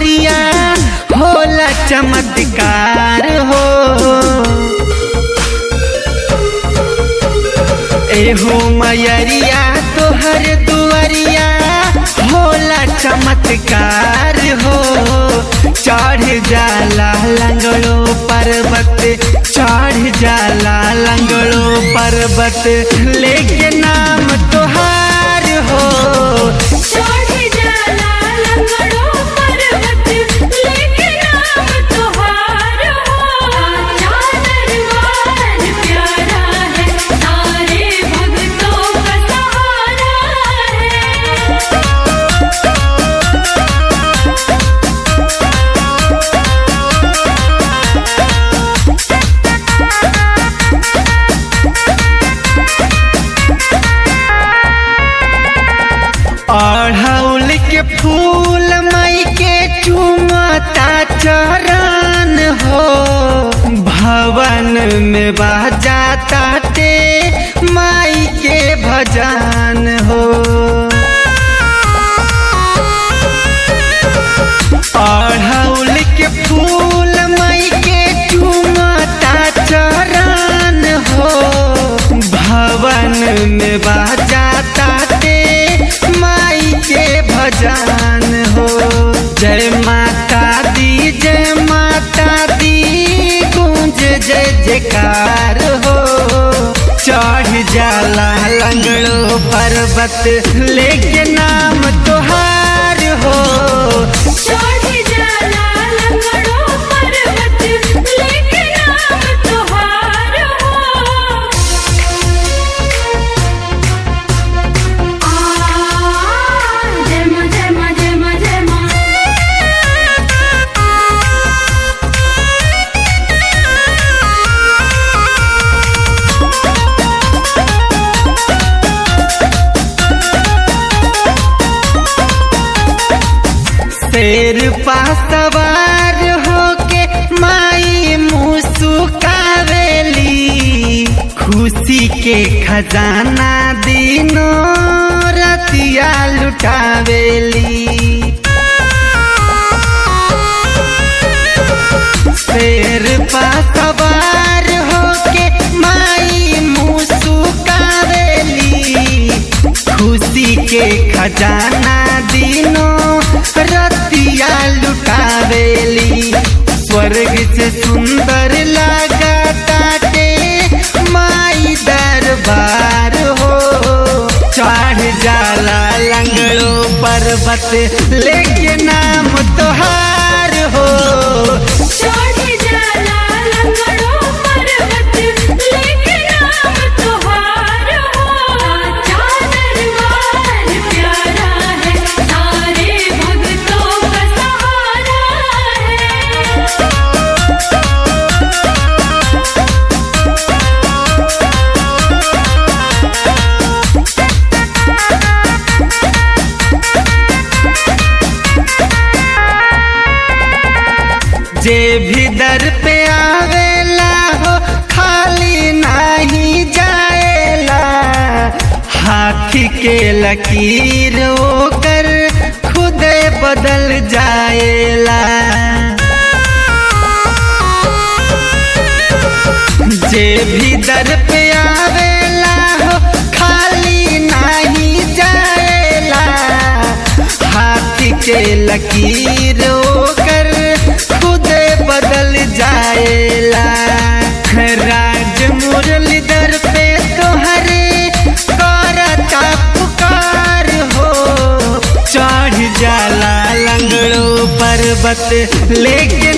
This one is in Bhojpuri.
दुआरिया होला चमत्कार हो। एहो मयरिया तोहर दुआरिया होला चमत्कार हो। चढ़ जाला लंगड़ो पर्वत, चढ़ जाला लंगड़ो पर्वत, लेके नाम तोहार हो। चढ़ जाला लंगड़ो पर्वत, लेके नाम तोहार हो। दरबार प्यारा है, सारे भक्तों का सहारा है। अड़हुल के फूल मई के चुमता चरण हो। भवन में बजाता ते माई के भजन हो। अड़हुल के फूल मई के चुमता चरण हो। भवन में बजाता ते माई के भजन हो। जय माता दी, जय माता दी, गूंज जय जयकार हो। चढ़ जाला लंगड़ो पर्वत, लेके नाम तोहार हो। चढ़ जाला लंगड़ो पर्वत, लेके नाम तोहार हो। जय मां जय मां जय मां जय मां। शेर पा सवार होके माई मुस्कावेली। खुशी के खजाना दिनों रतिया लुटावेली। शेर पा सवार होके माई मुस्कावेली। खुशी के खजाना दिनों रतिया लुटावेली। स्वर्ग से सुंदर लागताटे माई दरबार हो। चढ़ जाला लंगड़ो पर्वत, लेके नाम तोहार हो। चढ़ जाला लंगड़ो पर्वत, लेके नाम तोहार हो। दरबार प्यारा है, सारे भक्तों का सहारा है। जे भी दर पे आवेला हो खाली नहीं जाएला। हाथी के लकीर ओकर खुदे बदल जाएला। जे भी दर पे आवेला हो खाली नहीं जाएला। हाथी के लकीर ओकर खुदे बदल जाएला। राज मुरलीधर पे तोहरे करता पुकार हो। चढ़ जाला लंगड़ो पर्वत, लेके